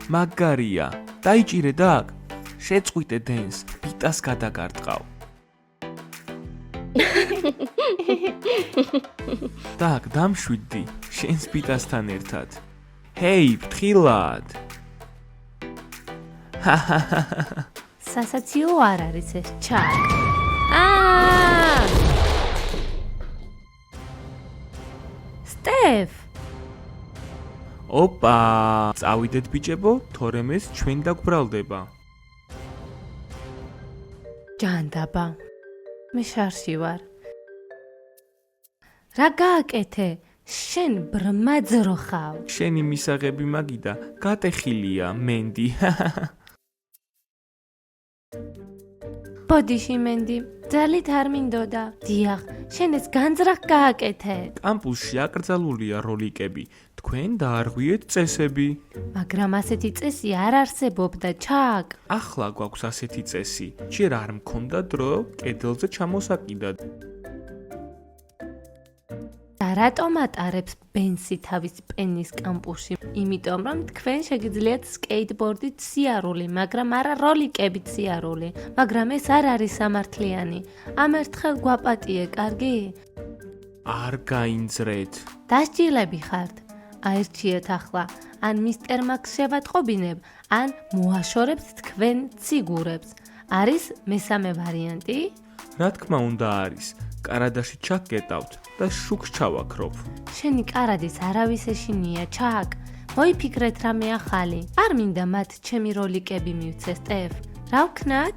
მაგარია. დაიჭირე დაგ. შეწყვიტე დენს, ბიტას გადაგარტყავ. დაგ, დამშვიდდი, შენს ბიტასთან ერთად. ჰეი, ფრთხილად. სასაციო არ არის ეს, ჩაკ. სტეფ! ოპა, წავიდეთ ბიჭებო, თორემ ეს ჩვენ დაგვბრალდება. ჯანდაბა, მე შარში ვარ. რა გააკეთე? შენ ბრმაძრო ხავ. შენი მისაღები მაგიდა, გატეხილია, მენდი. ბოდიში მენდი, ძალით არ მინდოდა. დიახ, შენ ეს განძრახ გააკეთე. კამპუსში აკრძალულია როლიკები, თქვენ დაარღვიეთ წესები. მაგრამ ასეთი წესი არ არსებობდა, ჩაკ. ახლა გვაქვს ასეთი წესი, ჯერ არ მქონდა დრო კედელზე ჩამოსაკიდად. და რატომ ატარებს ბენსი თავის პენის კამპუსში? იმიტომ რომ თქვენ შეგიძლიათ სკეიტბორდით სიარული, მაგრამ არა როლიკებით სიარული. მაგრამ ეს არ არის სამართლიანი. ამ ერთხელ გვაპატიე, კარგი? არ გაინძრეთ. დასჯილები ხართ. აირჩიეთ ახლა, ან მისტერ მაქს შევატყობინებ, ან მოაშორებთ თქვენ ციგურებს. არის მესამე ვარიანტი? რა თქმა უნდა არის. კარადაში ჩაგკეტავთ და შუქს ჩავაქრობ. შენი კარადის არავის ეშინია, ჩაკ. მოიფიქრეთ რამე ახალი. არ მინდა მათ ჩემი როლიკები მივცე, სტეფ. რა ვქნათ?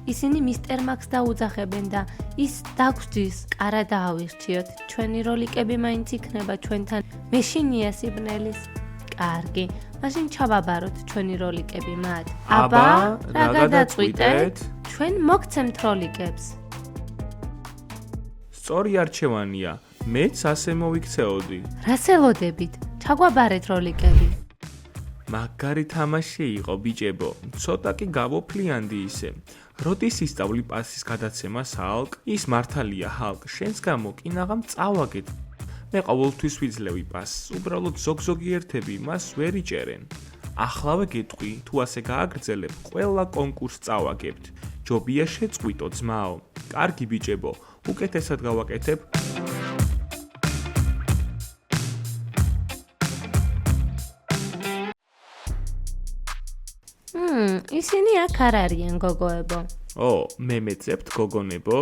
ისინი მისტერ მაქს დაუძახებენ და ის დაგვსჯის. კარა დაავირჩიოთ. ჩვენი როლიკები მაინც იქნება ჩვენთან. მეშინია სიბნელის. კარგი, მაშინ ჩავაბაროთ ჩვენი როლიკები მათ. აბა, რა რა გადაწყვიტეთ? გადაწყვიტეთ? ჩვენ მოგცემთ როლიკებს. სწორი არჩევანია. მეც ასე მოვიქცეოდი. რას ელოდებით? ჩაგვაბარეთ როლიკები. მაგარი თამაში იყო, ბიჭებო. ცოტა კი გავოფლიანდი ისე. როდის ისწავლი პასის გადაცემას ჰალკ? ის მართალია ჰალკ, შენს გამო კინაღამ წავაგეთ. მე ყოველთვის ვიძლევი პასს. უბრალოდ ზოგ-ზოგი ერთები მას ვერ იჭერენ. ახლავე გეტყვი, თუ ასე გააგრძელებ, ყველა კონკურსს წავაგებთ. ჯობია შეწყვიტო, ძმაო. კარგი ბიჭებო, უკეთესად გავაკეთებ. ისინი აქ არ არიან, გოგოებო. მე მეძებთ, გოგონებო?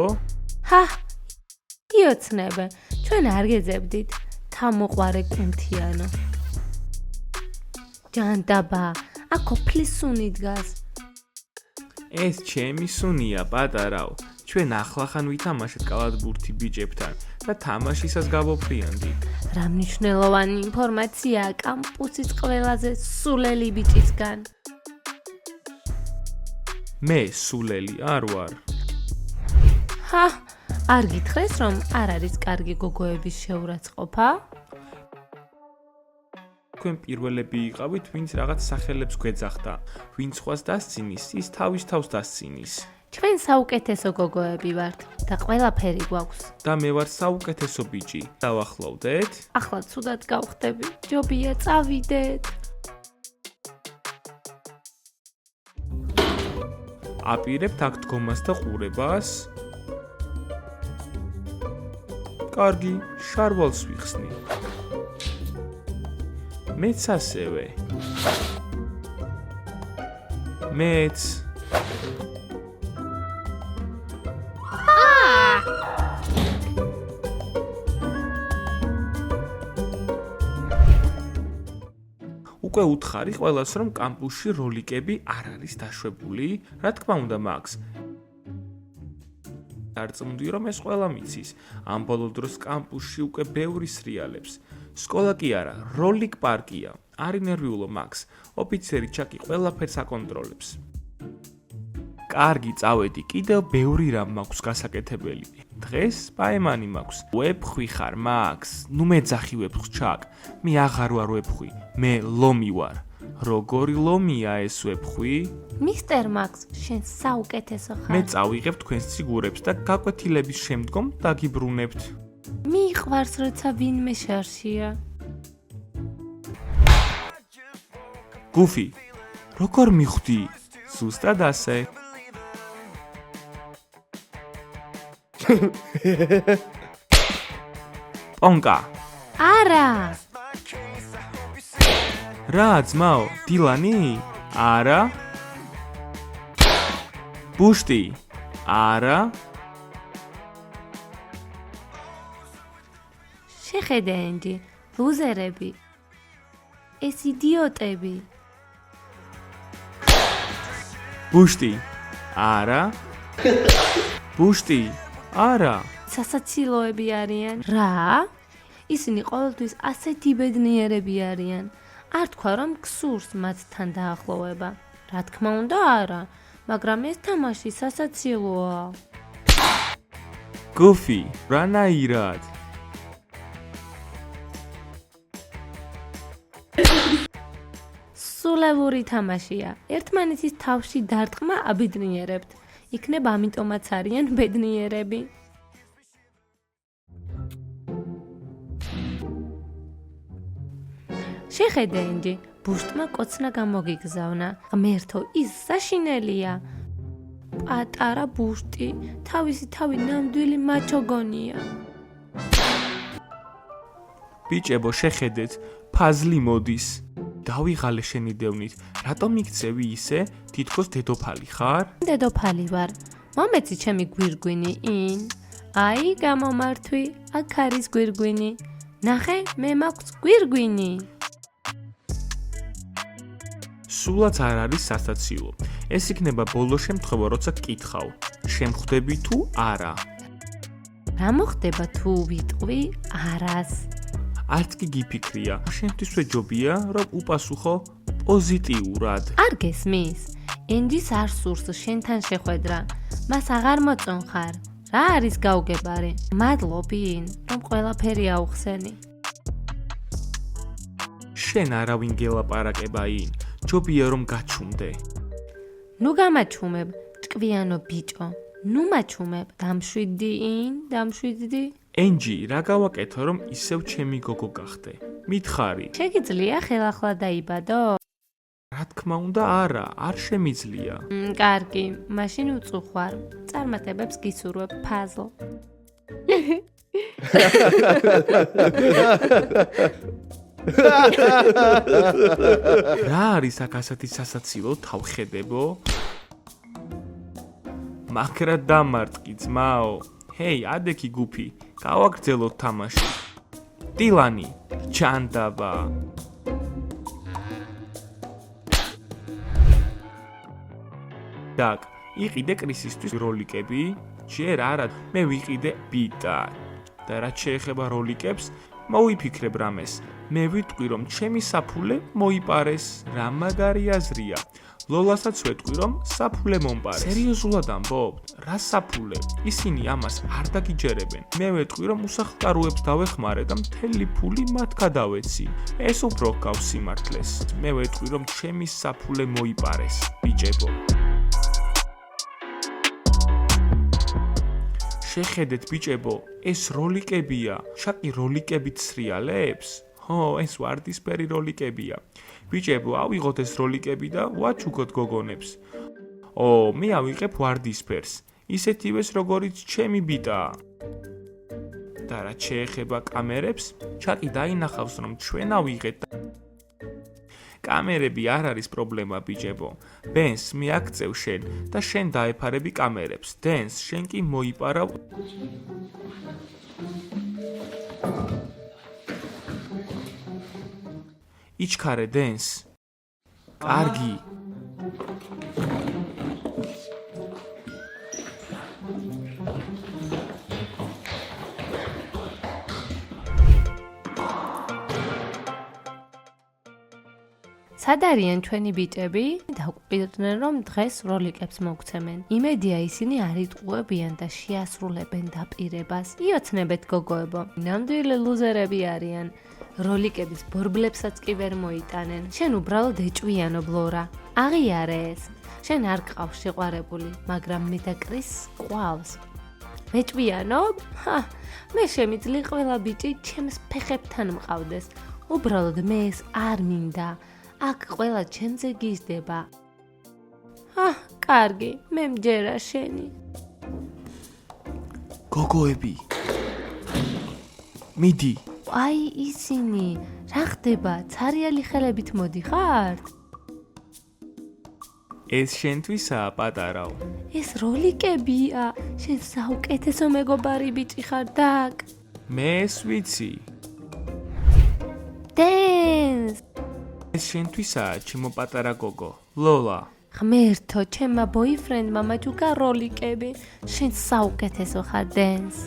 იოცნებე, ჩვენ არ გეძებდით, თამოყვარე კუნთიანო. ჯანდაბა, აქ ოფლის სუნი დგას. ეს ჩემი სუნია, პატარაო. ჩვენ ახლახან ვითამაშეთ კალათბურთი ბიჭებთან და თამაშისას გავოფრიანდი. რა მნიშვნელოვანი ინფორმაციაა კამპუსის ყველაზე სულელი ბიჭისგან. მე სულელი არ ვარ. არ გითხრეს, რომ არ არის კარგი გოგოების შეურაცხყოფა? თქვენ პირველები იყავით, ვინც რაღაც სახელებს გვეძახდა. ვინც ხვას დასცინის, ის თავის თავს დასცინის. ჩვენ საუკეთესო გოგოები ვართ და ყველაფერი გვაქვს. და მე ვარ საუკეთესო ბიჭი. დავახლოვდეთ? ახლა ცუდად გავხდები. ჯობია წავიდეთ. აპირებთ აქ დგომას და ყურებას? კარგი, შარვალს ვიხსნი. მეც ასევე. მეც. უკვე უთხარი ყველას, რომ კამპუსში როლიკები არ არის დაშვებული? რა თქმა უნდა, მაქს. არწმუნდი, რომ ეს ყველა მიცის. ამ ბოლო დროს კამპუსში უკვე ბევრი სრიალებს. სკოლა კი არა, როლიკ პარკია. არ ინერვიულო, მაქს. ოფიცერი ჩაკი ყველაფერს აკონტროლებს. კარგი, წავედი, კიდევ ბევრი რამ მაქვს გასაკეთებელი. დღეს პაემანი მაქვს. ვეფხვი ხარ, მაქს. ნუ მეძახი ვეფხვს, ჩაკ. მე აღარ ვარ ვეფხვი. მე ლომი ვარ. როგორი ლომია ეს ვეფხვი? მისტერ მაქს, შენ საუკეთესო ხარ. მე წავიღებ თქვენს ციგურებს და გაკვეთილების შემდგომ დაგიბრუნებთ. მიყვარს, როცა ვინმე შარშია. გუფი, როგორ მიხვდი? ზუსტად ასე. პონკა. არა. რა ძმაო, დილანი? არა. ბუშტი. არა. შეხედე ენჯი, ლუზერები. ეს იდიოტები. ბუშტი. არა. ბუშტი. არა. სასაცილოები არიან. რა? ისინი ყოველთვის ასეთი ბედნიერები არიან. არ თქვა რომ გსურს მათთან დაახლოვება. რა თქმა უნდა არა, მაგრამ ეს თამაში სასაცილოა. გუფი, რანაირად? სულელური თამაშია. ერთმანეთის თავში დარტყმა აბედნიერებთ. იქნებ ამიტომაც არიან ბედნიერები. შეხედე ენჯი, ბუშტმა კოცნა გამოგიგზავნა. ღმერთო, ის საშინელია. პატარა ბუშტი, თავისი თავი ნამდვილი მაჩოგონია. ბიჭებო, შეხედეთ, ფაზლი მოდის. დავიღალე შენი დევნით, რატომ იქცევი ისე, თითქოს დედოფალი ხარ? დედოფალი ვარ. მომეცი ჩემი გვირგვინი ინ. აი, გამომართვი, აქ არის გვირგვინი. ნახე, მე მაქვს გვირგვინი. სულაც არ არის სასაცილო. ეს იქნება ბოლო შემთხვევა, როცა გკითხავ. შემხვდები თუ არა? რა მოხდება თუ ვიტყვი არას? არც კი გიფიქრია. შენთვის ვეჯობია, რომ უპასუხო პოზიტიურად. არ გესმის? ენჯის არ სურს შენთან შეხვედრა. მას აღარ მოწონხარ. რა არის გაუგებარი? მადლობინ, რომ ყველაფერი აუხსენი. შენ არავინ გელაპარაკება ინ. ჯობია რომ გაჩუმდე. ნუ გამაჩუმებ, ჭკვიანო ბიჭო. ნუ მაჩუმებ, დამშვიდდი ინ, დამშვიდდი. ენჯი, რა გავაკეთო რომ ისევ ჩემი გოგო გახდე? მითხარი. შეგიძლია ხელახლა დაიბადო? რა თქმა უნდა, არა, არ შემიძლია. კარგი, მაშინ უწუხვარ. წარმატებებს გისურვებ, ფაზლ. რა არის აქ ასეთი სასაცილო თავხედებო? მაგრა დამარტყი ძმაო. ჰეი, ადექი გუფი, გავაგრძელოთ თამაში. დილანი, ჩანდაბა. დაკ, იყიდე კრისისთვის როლიკები? ჯერ არა, მე ვიყიდე ბიტა. და რაც შეეხება როლიკებს, მოვიფიქრებ რამეს. მე ვიტყვი რომ ჩემი საფულე მოიპარეს. რა მაგარი აზრია. ლოლასაც ვეტყვი რომ საფულე მომპარეს. სერიოზულად ამბობთ? რა საფულე? ისინი ამას არ დაგიჯერებენ. მე ვეტყვი რომ უსახლკაროებს დავეხმარე და მთელი ფული მათ გადავეცი. ეს უფრო გავს სიმართლეს. მე ვეტყვი რომ ჩემი საფულე მოიპარეს. ბიჭებო. შეხედეთ ბიჭებო, ეს როლიკებია. შაკი როლიკებით სრიალებს? ჰო, ეს ვარდისფერი როლიკებია. ბიჭებო, ავიღოთ ეს როლიკები და ვაჩუქოთ გოგონებს. მე ავიღებ ვარდისფერს, ისეთივეს როგორიც ჩემი ბიტა. და რაც შეეხება კამერებს, ჩაკი დაინახავს რომ ჩვენ ავიღეთ. კამერები არ არის პრობლემა ბიჭებო. ბენს მიაქცევ შენ და შენ დაეფარები კამერებს. დენს შენ კი მოიპარა იჩქარე დენს. კარგი. სად არიან ჩვენი ბიჭები? დაგვიყვირდნენ რომ დღეს როლიკებს მოგცემენ. იმედია ისინი არ იტყუებიან და შეასრულებენ დაპირებას. იოცნებეთ გოგოებო, ნამდვილი ლუზერები არიან. როლიკების ბორბლებსაც კი ვერ მოიტანენ. შენ უბრალოდ ეჭვიანობ ლორა. აღიარე ეს. შენ არ გყავს შეყვარებული, მაგრამ მე და კრის ყავს. მეჭვიანობ? მე შემიძლია ყველა ბიჭი ჩემს ფეხებთან მყავდეს. უბრალოდ მე ეს არ მინდა. აქ ყველა ჩემზე გიზდება. კარგი, მე მჯერა შენი. გოგოები. მიდი. აი ისინი, რა ხდება? ცარიალი ხელებით მოდიხართ? ეს შენთვისაა პატარაო. ეს როლიკებია. შენ საუკეთესო მეგობარი ბიჭი ხარ, დაკ. მე ეს ვიცი. დენს. ეს შენთვისაა, ჩემო პატარა გოგო. ლოლა. ღმერთო, ჩემმა ბოიფრენდმა მაჯუგა როლიკები. შენ საუკეთესო ხარ, დენს.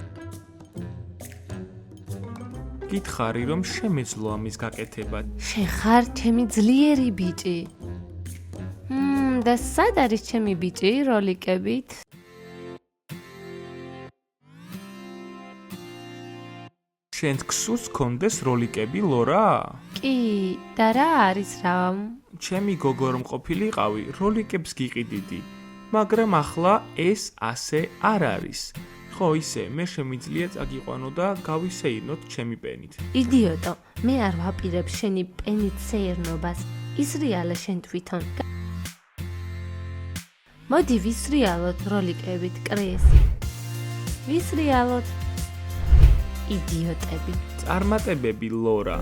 გითხარი რომ შემეძლო ამის გაკეთება. შენ ხარ ჩემი ძლიერი ბიჭი. და სად არის ჩემი ბიჭი როლიკებით? შენ გსურს კონდეს როლიკები ლორა? კი, და რა არის რა? ჩემი გოგო რომ ყოფილიყავი, როლიკებს გიყიდიდი, მაგრამ ახლა ეს ასე არ არის. ხო, ისე, მე შემიძლია წაგიყვანო და გავისეირნოთ ჩემი პენით. იდიოტო, მე არ ვაპირებ შენი პენით სეირნობას. ისრიალე შენ თვითონ. მოდი ვისრიალოთ როლიკებით, კრის. ვისრიალოთ. იდიოტები. წარმატებები ლორა.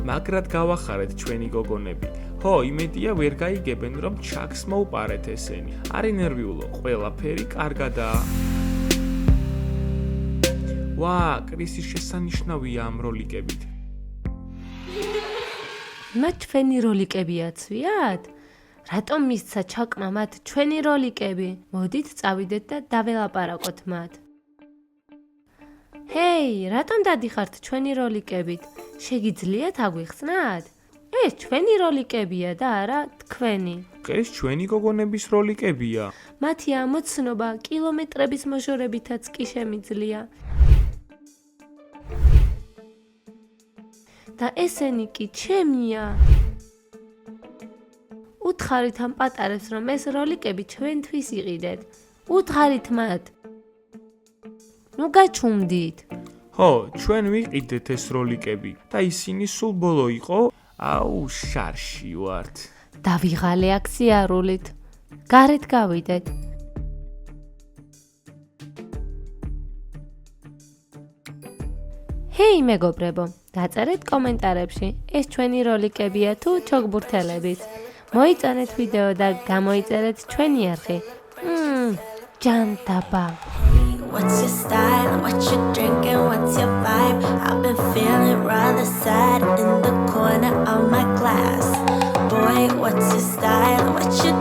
მაგრად გავახარეთ ჩვენი გოგონები. ხო, იმედია ვერ გაიგებენ რომ ჩაკს მოუპარეთ ესენი. არი ნერვიულო, ყველაფერი კარგადაა. კრისის შესანიშნავია ამ როლიკებით. მათ ჩვენი როლიკები აცვიათ? რატომ მისცა ჩაკმა მათ ჩვენი როლიკები? მოდით წავიდეთ და დაველაპარაკოთ მათ. ჰეი, რატომ დადიხართ ჩვენი როლიკებით? შეგიძლიათ აგვიხსნათ? ეს ჩვენი როლიკებია და არა თქვენი. ეს ჩვენი გოგონების როლიკებია. მათი ამოცნობა კილომეტრების მოშორებითაც კი შემიძლია. და ესენი კი ჩემია. უთხარით ამ პატარებს რომ ეს როლიკები ჩვენთვის იყიდეთ. უთხარით მათ. ნუ გაჩუმდით. ხო, ჩვენ ვიყიდეთ ეს როლიკები და ისინი სულ ბოლო იყო. შარში ვართ. დავიღალე აქ სიარულით. გარეთ გავიდეთ. ჰეი მეგობრებო, დაწერეთ კომენტარებში, ეს ჩვენი როლიკებია თუ ჩოგბურთელებით. მოიწონეთ ვიდეო და გამოიწერეთ ჩვენი არხი. ჯანდაბა. What's your style? What you drinking? What's your vibe? I've been feeling rather sad in the corner of my class. Boy, what's your style? What you